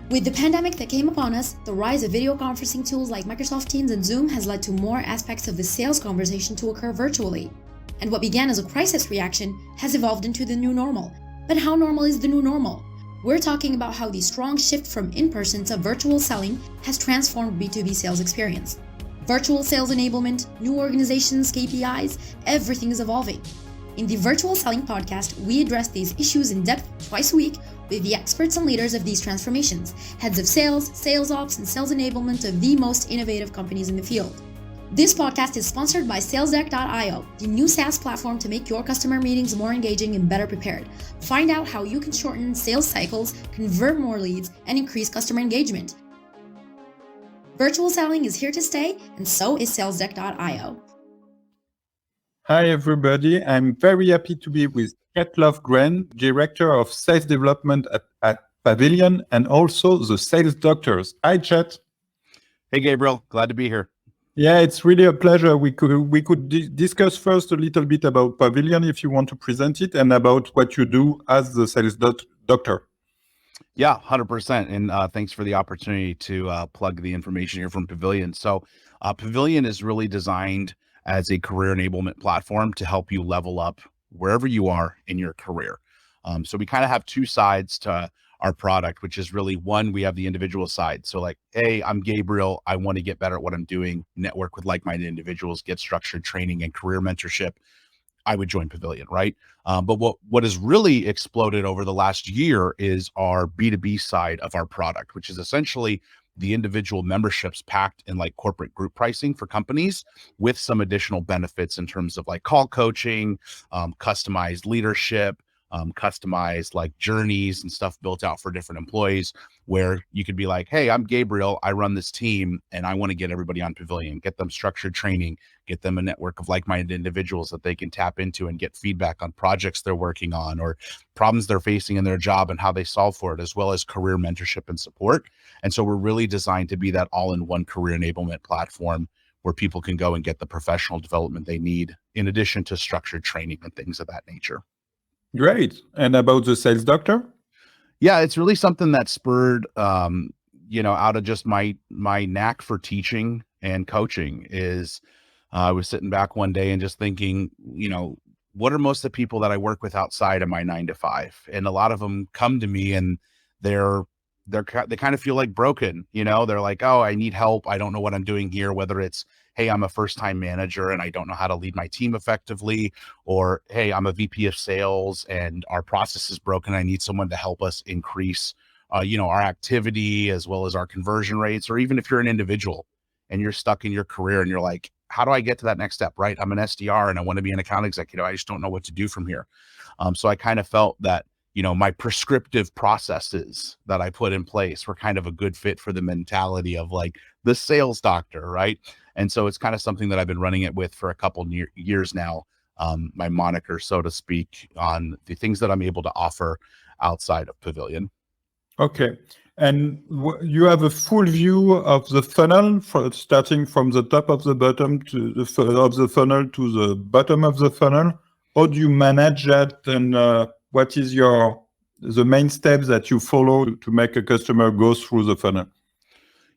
With the pandemic that came upon us, the rise of video conferencing tools like Microsoft Teams and Zoom has led to more aspects of the sales conversation to occur virtually. And what began as a crisis reaction has evolved into the new normal. But how normal is the new normal? We're talking about how the strong shift from in-person to virtual selling has transformed B2B sales experience. Virtual sales enablement, new organizations, KPIs, everything is evolving. In the Virtual Selling Podcast, we address these issues in depth twice a week with the experts and leaders of these transformations, heads of sales, sales ops, and sales enablement of the most innovative companies in the field. This podcast is sponsored by SalesDeck.io, the new SaaS platform to make your customer meetings more engaging and better prepared. Find out how you can shorten sales cycles, convert more leads, and increase customer engagement. Virtual selling is here to stay, and so is SalesDeck.io. Hi, everybody. I'm very happy to be with Chet Lovegren, Director of Sales Development at Pavilion, and also the Sales Doctors. Hi, Chet. Hey, Gabriel. Glad to be here. Yeah, it's really a pleasure. We could discuss first a little bit about Pavilion, if you want to present it, and about what you do as the Sales Doctor. Yeah, 100%. And thanks for the opportunity to plug the information here from Pavilion. So Pavilion is really designed as a career enablement platform to help you level up wherever you are in your career. So we kind of have two sides to our product, which is really one, we have the individual side. So like, hey, I'm Gabriel. I want to get better at what I'm doing, network with like-minded individuals, get structured training and career mentorship. I would join Pavilion, right? But what has really exploded over the last year is our B2B side of our product, which is essentially the individual memberships packed in like corporate group pricing for companies with some additional benefits in terms of like call coaching, customized leadership, customized like journeys and stuff built out for different employees, where you could be like, hey, I'm Gabriel, I run this team and I want to get everybody on Pavilion, get them structured training, get them a network of like-minded individuals that they can tap into and get feedback on projects they're working on or problems they're facing in their job and how they solve for it, as well as career mentorship and support. And so we're really designed to be that all-in-one career enablement platform where people can go and get the professional development they need, in addition to structured training and things of that nature. Great. And about the Sales Doctor? Yeah, it's really something that spurred, out of just my knack for teaching and coaching. Is I was sitting back one day and just thinking, what are most of the people that I work with outside of my 9 to 5? And a lot of them come to me and they kind of feel like broken. They're like, oh, I need help. I don't know what I'm doing here, whether it's, hey, I'm a first-time manager and I don't know how to lead my team effectively, or, hey, I'm a VP of sales and our process is broken. I need someone to help us increase, our activity as well as our conversion rates. Or even if you're an individual and you're stuck in your career and you're like, how do I get to that next step, right? I'm an SDR and I want to be an account executive. I just don't know what to do from here. So I kind of felt that, my prescriptive processes that I put in place were kind of a good fit for the mentality of like the sales doctor, right? And so it's kind of something that I've been running it with for a couple years now, my moniker, so to speak, on the things that I'm able to offer outside of Pavilion. Okay. And you have a full view of the funnel, starting from the top of the bottom to of the funnel to the bottom of the funnel. How do you manage that? And what is the main steps that you follow to make a customer go through the funnel?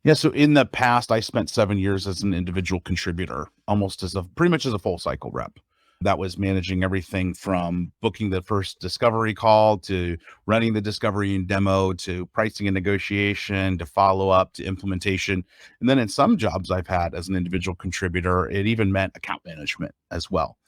Yeah. So in the past, I spent 7 years as an individual contributor, almost pretty much as a full cycle rep. That was managing everything from booking the first discovery call to running the discovery and demo to pricing and negotiation to follow up to implementation. And then in some jobs I've had as an individual contributor, it even meant account management as well.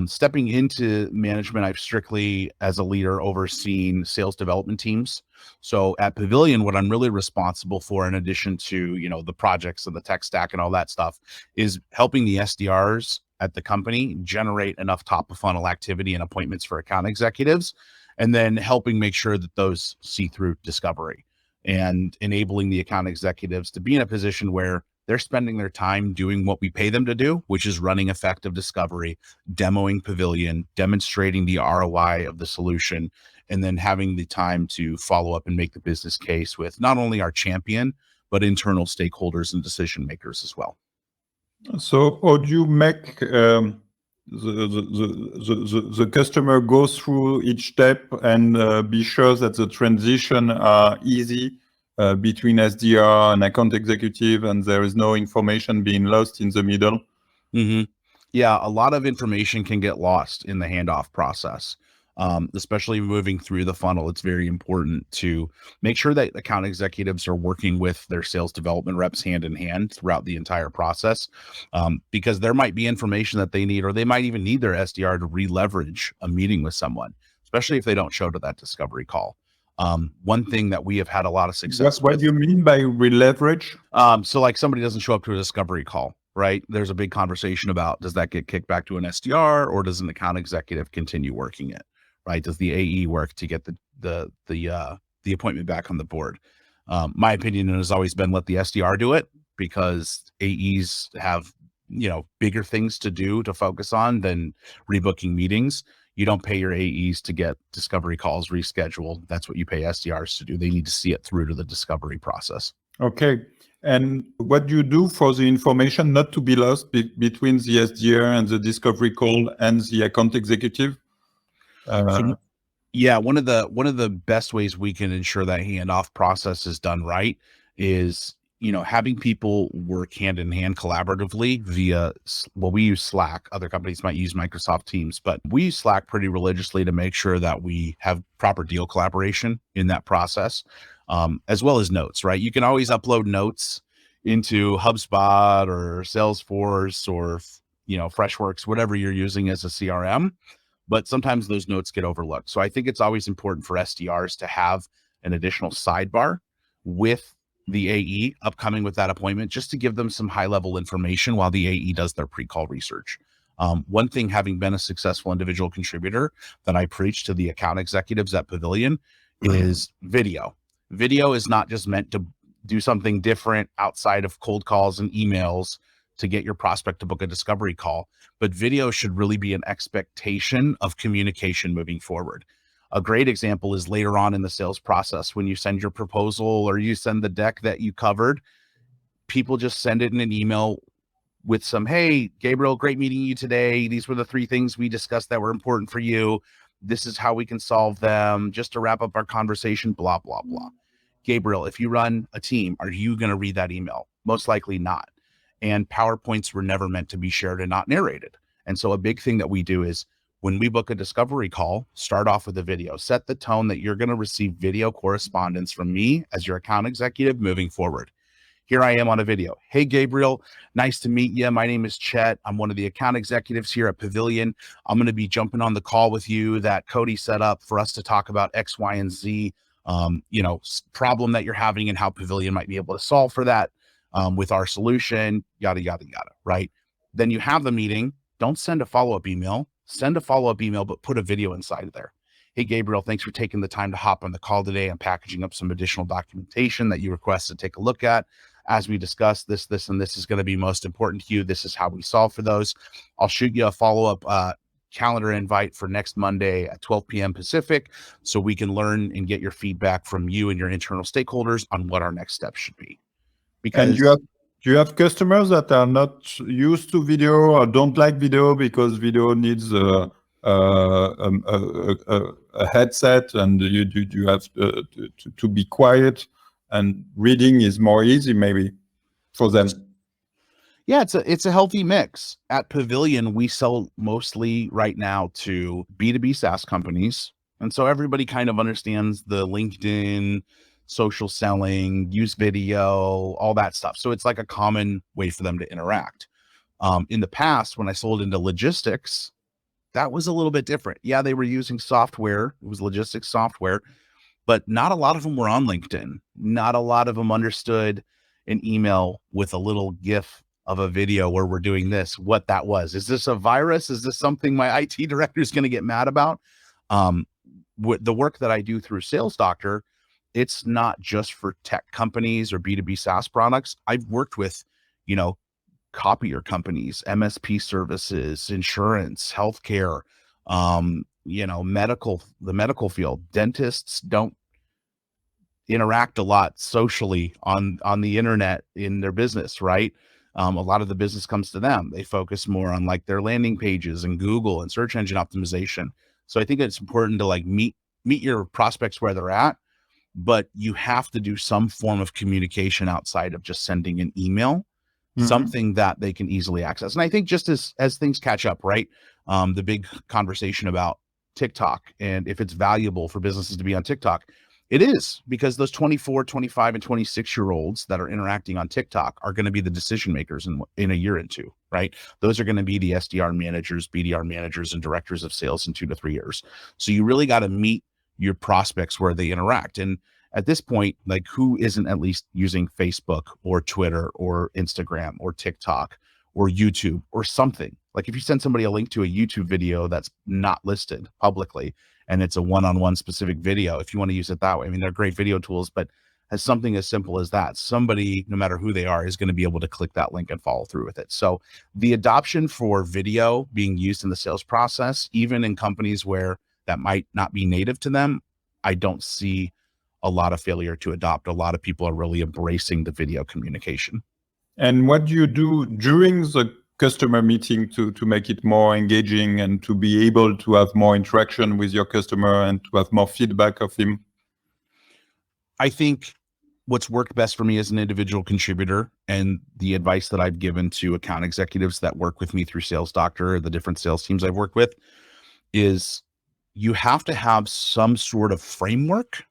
Stepping into management, I've strictly, as a leader, overseen sales development teams. So at Pavilion, what I'm really responsible for, in addition to, the projects and the tech stack and all that stuff, is helping the SDRs at the company generate enough top of funnel activity and appointments for account executives, and then helping make sure that those see through discovery and enabling the account executives to be in a position where they're spending their time doing what we pay them to do, which is running effective discovery, demoing Pavilion, demonstrating the ROI of the solution, and then having the time to follow up and make the business case with not only our champion, but internal stakeholders and decision makers as well. So how do you make the customer go through each step and be sure that the transition are easy between SDR and account executive, and there is no information being lost in the middle? Yeah, a lot of information can get lost in the handoff process. Especially moving through the funnel, it's very important to make sure that account executives are working with their sales development reps hand in hand throughout the entire process, because there might be information that they need, or they might even need their SDR to re-leverage a meeting with someone, especially if they don't show to that discovery call. One thing that we have had a lot of success What with. do you mean by re-leverage? So like somebody doesn't show up to a discovery call, right? There's a big conversation about, does that get kicked back to an SDR, or does an account executive continue working it? Right? Does the AE work to get the appointment back on the board? My opinion has always been, let the SDR do it, because AEs have, bigger things to do to focus on than rebooking meetings. You don't pay your AEs to get discovery calls rescheduled. That's what you pay SDRs to do. They need to see it through to the discovery process. Okay. And what do you do for the information not to be lost between the SDR and the discovery call and the account executive? Yeah, one of the best ways we can ensure that handoff process is done right is, having people work hand in hand collaboratively via, well, we use Slack. Other companies might use Microsoft Teams, but we use Slack pretty religiously to make sure that we have proper deal collaboration in that process, as well as notes, right? You can always upload notes into HubSpot or Salesforce or, Freshworks, whatever you're using as a CRM. But sometimes those notes get overlooked. So I think it's always important for SDRs to have an additional sidebar with the AE upcoming with that appointment, just to give them some high-level information while the AE does their pre-call research. One thing, having been a successful individual contributor, that I preach to the account executives at Pavilion is video. Video is not just meant to do something different outside of cold calls and emails to get your prospect to book a discovery call, but video should really be an expectation of communication moving forward. A great example is later on in the sales process, when you send your proposal or you send the deck that you covered, people just send it in an email with some, hey, Gabriel, great meeting you today. These were the 3 things we discussed that were important for you. This is how we can solve them. Just to wrap up our conversation, blah, blah, blah. Gabriel, if you run a team, are you going to read that email? Most likely not. And PowerPoints were never meant to be shared and not narrated. And so a big thing that we do is, when we book a discovery call, start off with a video. Set the tone that you're going to receive video correspondence from me as your account executive moving forward. Here I am on a video. Hey, Gabriel, nice to meet you. My name is Chet. I'm one of the account executives here at Pavilion. I'm going to be jumping on the call with you that Cody set up for us to talk about X, Y, and Z, problem that you're having and how Pavilion might be able to solve for that. With our solution, yada, yada, yada, right? Then you have the meeting. Don't send a follow-up email. Send a follow-up email, but put a video inside of there. Hey, Gabriel, thanks for taking the time to hop on the call today. I'm packaging up some additional documentation that you requested to take a look at. As we discussed, this, and this is going to be most important to you. This is how we solve for those. I'll shoot you a follow-up calendar invite for next Monday at 12 p.m. Pacific, so we can learn and get your feedback from you and your internal stakeholders on what our next steps should be. Because do you have customers that are not used to video or don't like video because video needs a headset, and you have to be quiet, and reading is more easy maybe for them? Yeah, it's a healthy mix. At Pavilion, we sell mostly right now to B2B SaaS companies. And so everybody kind of understands the LinkedIn, social selling, use video, all that stuff. So it's like a common way for them to interact. In the past, when I sold into logistics, that was a little bit different. Yeah, they were using software. It was logistics software, but not a lot of them were on LinkedIn. Not a lot of them understood an email with a little GIF of a video where we're doing this, what that was. Is this a virus? Is this something my IT director is going to get mad about? With the work that I do through Sales Doctor, it's not just for tech companies or B2B SaaS products. I've worked with, copier companies, MSP services, insurance, healthcare, the medical field. Dentists don't interact a lot socially on the internet in their business, right? A lot of the business comes to them. They focus more on like their landing pages and Google and search engine optimization. So I think it's important to like meet your prospects where they're at, but you have to do some form of communication outside of just sending an email, something that they can easily access. And I think just as things catch up, right? The big conversation about TikTok and if it's valuable for businesses to be on TikTok, it is, because those 24, 25, and 26-year-olds that are interacting on TikTok are going to be the decision makers in a year or two, right? Those are going to be the SDR managers, BDR managers, and directors of sales in 2 to 3 years. So you really got to meet your prospects where they interact. And at this point, like, who isn't at least using Facebook or Twitter or Instagram or TikTok or YouTube or something? Like, if you send somebody a link to a YouTube video that's not listed publicly, and it's a one-on-one specific video, if you want to use it that way, I mean, they're great video tools, but as something as simple as that, somebody, no matter who they are, is going to be able to click that link and follow through with it. So the adoption for video being used in the sales process, even in companies where that might not be native to them, I don't see a lot of failure to adopt. A lot of people are really embracing the video communication. And what do you do during the customer meeting to make it more engaging and to be able to have more interaction with your customer and to have more feedback of him? I think what's worked best for me as an individual contributor, and the advice that I've given to account executives that work with me through Sales Doctor, or the different sales teams I've worked with, is you have to have some sort of framework,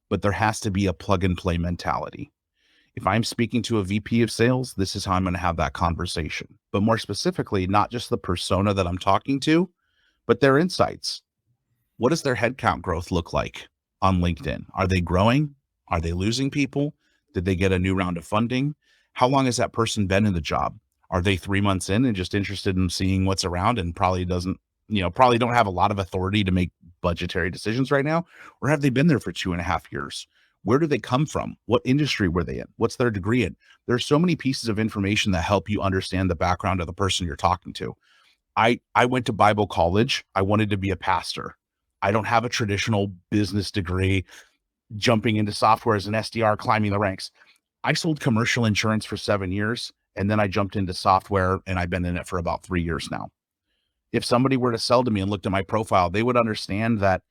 but there has to be a plug and play mentality. If I'm speaking to a VP of sales, this is how I'm going to have that conversation. But more specifically, not just the persona that I'm talking to, but their insights. What does their headcount growth look like on LinkedIn? Are they growing? Are they losing people? Did they get a new round of funding? How long has that person been in the job? Are they 3 months in and just interested in seeing what's around and probably don't have a lot of authority to make budgetary decisions right now? Or have they been there for 2.5 years? Where do they come from? What industry were they in? What's their degree in? There's so many pieces of information that help you understand the background of the person you're talking to. I went to Bible college. I wanted to be a pastor. I don't have a traditional business degree, jumping into software as an SDR, climbing the ranks. I sold commercial insurance for 7 years, and then I jumped into software, and I've been in it for about 3 years now. If somebody were to sell to me and looked at my profile, they would understand that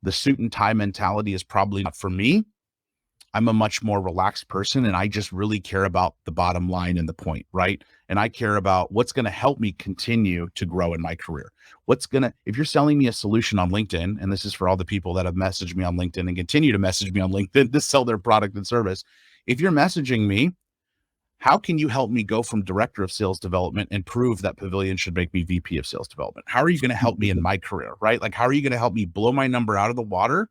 the suit and tie mentality is probably not for me. I'm a much more relaxed person, and I just really care about the bottom line and the point, right? And I care about what's going to help me continue to grow in my career. If you're selling me a solution on LinkedIn, and this is for all the people that have messaged me on LinkedIn and continue to message me on LinkedIn to sell their product and service. If you're messaging me, how can you help me go from director of sales development and prove that Pavilion should make me VP of sales development? How are you going to help me in my career, right? Like, how are you going to help me blow my number out of the water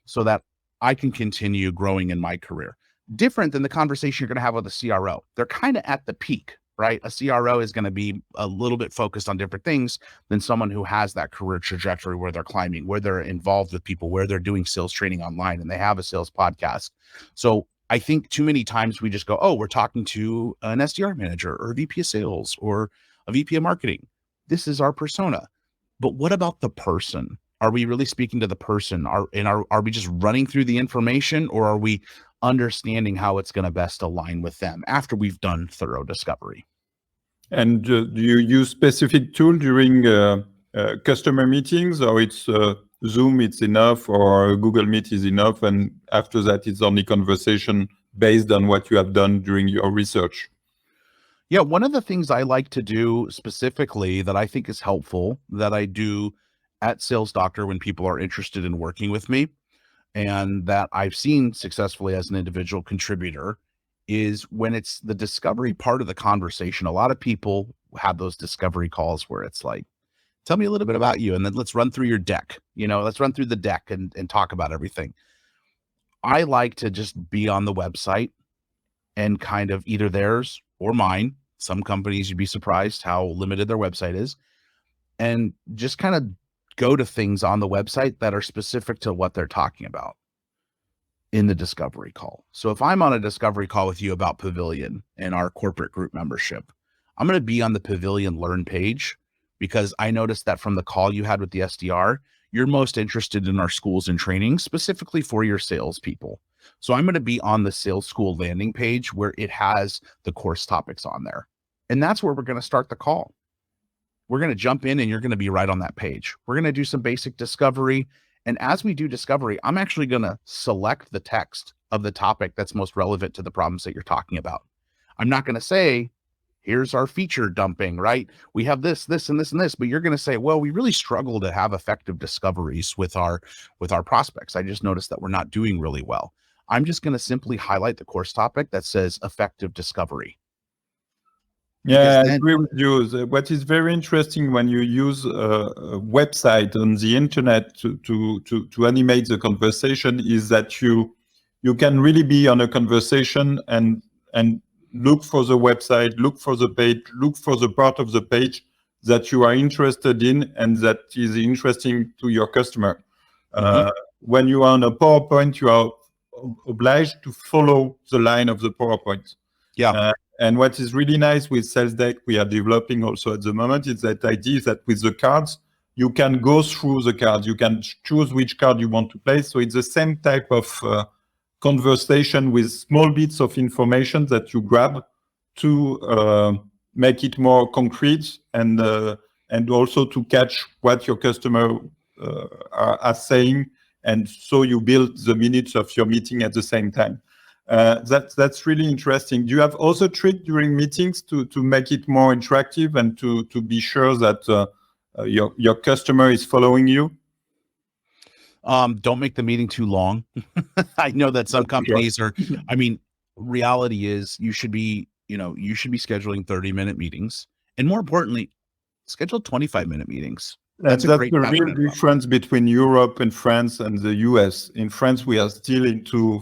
so that I can continue growing in my career? Different than the conversation you're going to have with a CRO. They're kind of at the peak, right? A CRO is going to be a little bit focused on different things than someone who has that career trajectory where they're climbing, where they're involved with people, where they're doing sales training online, and they have a sales podcast. So I think too many times we just go, oh, we're talking to an SDR manager or a VP of sales or a VP of marketing. This is our persona. But what about the person? Are we really speaking to the person? Are we just running through the information, or are we understanding how it's going to best align with them after we've done thorough discovery? And do you use specific tool during customer meetings, or it's Zoom, it's enough, or Google Meet is enough, and after that it's only conversation based on what you have done during your research? Yeah, one of the things I like to do specifically that I think is helpful, that I do at Sales Doctor when people are interested in working with me, and that I've seen successfully as an individual contributor, is when it's the discovery part of the conversation. A lot of people have those discovery calls where it's like, tell me a little bit about you, and then let's run through your deck. Let's run through the deck and talk about everything. I like to just be on the website and kind of either theirs or mine. Some companies, you'd be surprised how limited their website is, and just kind of go to things on the website that are specific to what they're talking about in the discovery call. So if I'm on a discovery call with you about Pavilion and our corporate group membership, I'm going to be on the Pavilion Learn page, because I noticed that from the call you had with the SDR, you're most interested in our schools and training specifically for your salespeople. So I'm going to be on the sales school landing page where it has the course topics on there. And that's where we're going to start the call. We're going to jump in and you're going to be right on that page. We're going to do some basic discovery. And as we do discovery, I'm actually going to select the text of the topic that's most relevant to the problems that you're talking about. I'm not going to say, here's our feature dumping, right? We have this, this, and this, and this, but you're going to say, well, we really struggle to have effective discoveries with our prospects. I just noticed that we're not doing really well. I'm just going to simply highlight the course topic that says effective discovery. Yeah, I agree with you. What is very interesting when you use a website on the internet to animate the conversation is that you can really be on a conversation and look for the website, look for the page, look for the part of the page that you are interested in and that is interesting to your customer. When you are on a PowerPoint, you are obliged to follow the line of the PowerPoint. Yeah. And what is really nice with SalesDeck, we are developing also at the moment, is that idea that with the cards, you can go through the cards. You can choose which card you want to place. So it's the same type of conversation with small bits of information that you grab to make it more concrete and also to catch what your customer are saying. And so you build the minutes of your meeting at the same time. That's really interesting. Do you have also tricks during meetings to make it more interactive and to be sure that your customer is following you? Don't make the meeting too long. I know that some companies are, I mean, reality is you should be scheduling 30-minute meetings. And more importantly, schedule 25-minute meetings. That's the real difference between Europe and France and the US. In France, we are still into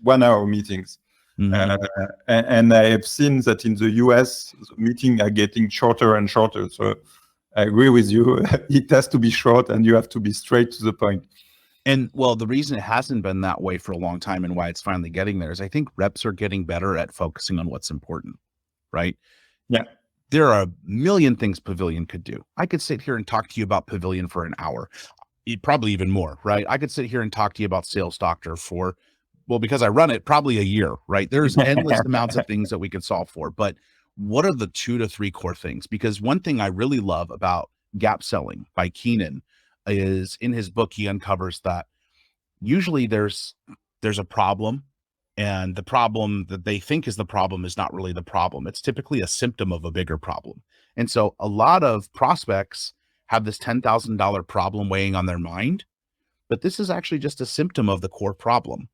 1-hour meetings. And I have seen that in the US, meetings are getting shorter and shorter. So I agree with you. It has to be short and you have to be straight to the point. And well, the reason it hasn't been that way for a long time and why it's finally getting there is I think reps are getting better at focusing on what's important, right? Yeah. There are a million things Pavilion could do. I could sit here and talk to you about Pavilion for an hour, probably even more, right? I could sit here and talk to you about Sales Doctor for, well, because I run it, probably a year, right? There's endless amounts of things that we could solve for, but what are the 2 to 3 core things? Because one thing I really love about gap selling by Keenan is in his book, he uncovers that usually there's a problem, and the problem that they think is the problem is not really the problem. It's typically a symptom of a bigger problem. And so a lot of prospects have this $10,000 problem weighing on their mind, but this is actually just a symptom of the core problem.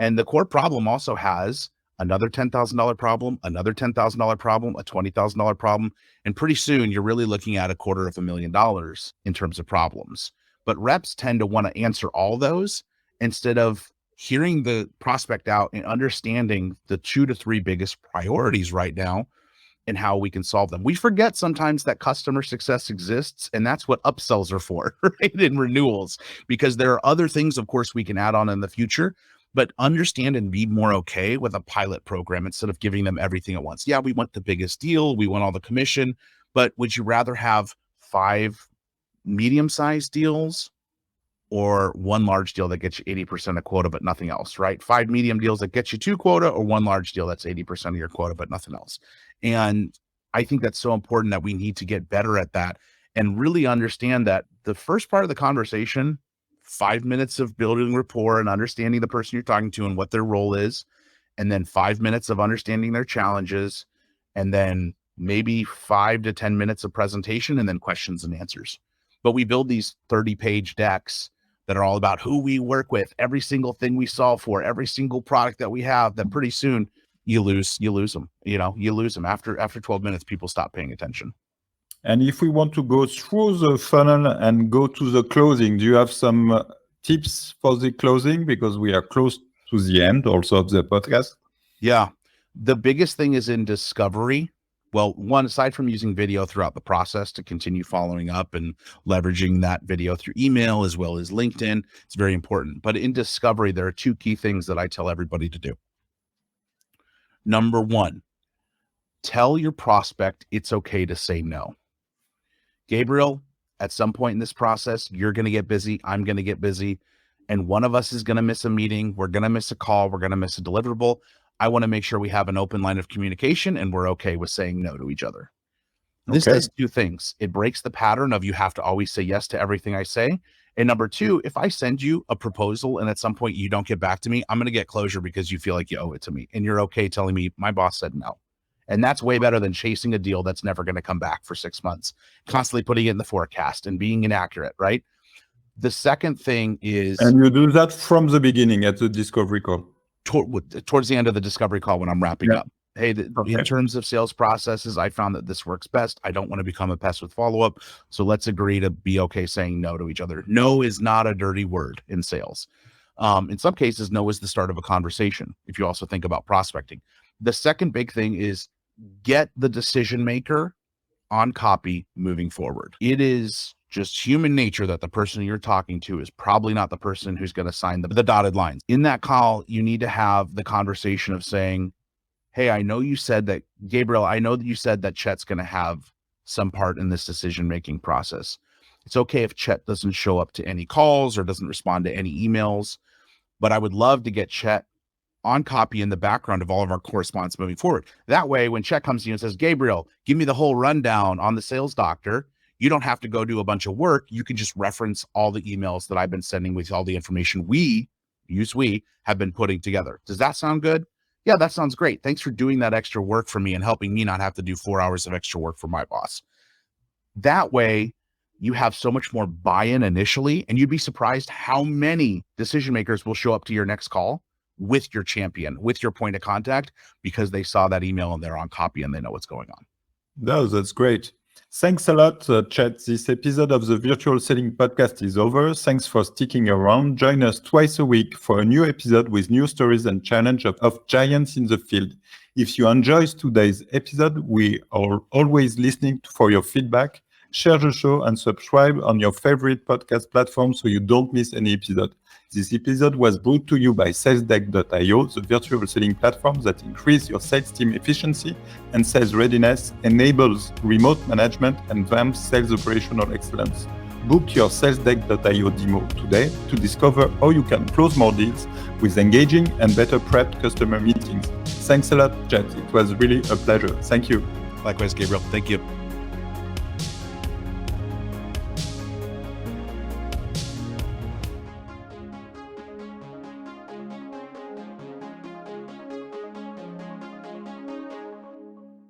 And the core problem also has another $10,000 problem, another $10,000 problem, a $20,000 problem. And pretty soon you're really looking at $250,000 in terms of problems. But reps tend to want to answer all those instead of hearing the prospect out and understanding the 2 to 3 biggest priorities right now and how we can solve them. We forget sometimes that customer success exists, and that's what upsells are for, right? And renewals, because there are other things, of course, we can add on in the future, but understand and be more okay with a pilot program instead of giving them everything at once. Yeah, we want the biggest deal. We want all the commission, but would you rather have 5 medium-sized deals or 1 large deal that gets you 80% of quota, but nothing else, right? 5 medium deals that get you 2 quota, or 1 large deal that's 80% of your quota, but nothing else. And I think that's so important that we need to get better at that and really understand that the first part of the conversation, 5 minutes of building rapport and understanding the person you're talking to and what their role is, and then 5 minutes of understanding their challenges, and then maybe 5 to 10 minutes of presentation, and then questions and answers. But we build these 30-page decks that are all about who we work with, every single thing we solve for, every single product that we have, that pretty soon you lose them. You lose them after 12 minutes, people stop paying attention. And if we want to go through the funnel and go to the closing, do you have some tips for the closing? Because we are close to the end also of the podcast. Yeah. The biggest thing is in discovery. Well, one, aside from using video throughout the process to continue following up and leveraging that video through email as well as LinkedIn, it's very important. But in discovery, there are 2 key things that I tell everybody to do. Number 1, tell your prospect it's okay to say no. Gabriel, at some point in this process, you're going to get busy. I'm going to get busy. And one of us is going to miss a meeting. We're going to miss a call. We're going to miss a deliverable. I want to make sure we have an open line of communication and we're okay with saying no to each other. This does 2 things. It breaks the pattern of you have to always say yes to everything I say. And number two, if I send you a proposal and at some point you don't get back to me, I'm going to get closure because you feel like you owe it to me. And you're okay telling me my boss said no. And that's way better than chasing a deal that's never going to come back for 6 months, constantly putting it in the forecast and being inaccurate, right? The second thing is... And you do that from the beginning at the discovery call. Towards the end of the discovery call when I'm wrapping up. Hey, in terms of sales processes, I found that this works best. I don't want to become a pest with follow-up. So let's agree to be okay saying no to each other. No is not a dirty word in sales. In some cases, no is the start of a conversation. If you also think about prospecting. The second big thing is get the decision maker on copy moving forward. It is just human nature that the person you're talking to is probably not the person who's going to sign the dotted lines. In that call, you need to have the conversation of saying, hey, I know you said that, Gabriel, I know that you said that Chet's going to have some part in this decision-making process. It's okay if Chet doesn't show up to any calls or doesn't respond to any emails, but I would love to get Chet on copy in the background of all of our correspondence moving forward. That way, when Chet comes to you and says, Gabriel, give me the whole rundown on the Sales Doctor, you don't have to go do a bunch of work. You can just reference all the emails that I've been sending with all the information we have been putting together. Does that sound good? Yeah, that sounds great. Thanks for doing that extra work for me and helping me not have to do 4 hours of extra work for my boss. That way, you have so much more buy-in initially, and you'd be surprised how many decision makers will show up to your next call with your champion, with your point of contact, because they saw that email and they're on copy and they know what's going on. No, that's great. Thanks a lot, Chet. This episode of the Virtual Selling Podcast is over. Thanks for sticking around. Join us twice a week for a new episode with new stories and challenge of giants in the field. If you enjoyed today's episode, we are always listening for your feedback. Share the show and subscribe on your favorite podcast platform so you don't miss any episode. This episode was brought to you by SalesDeck.io, the virtual selling platform that increases your sales team efficiency and sales readiness, enables remote management, and advanced sales operational excellence. Book your SalesDeck.io demo today to discover how you can close more deals with engaging and better prepped customer meetings. Thanks a lot, Chet. It was really a pleasure. Thank you. Likewise, Gabriel. Thank you.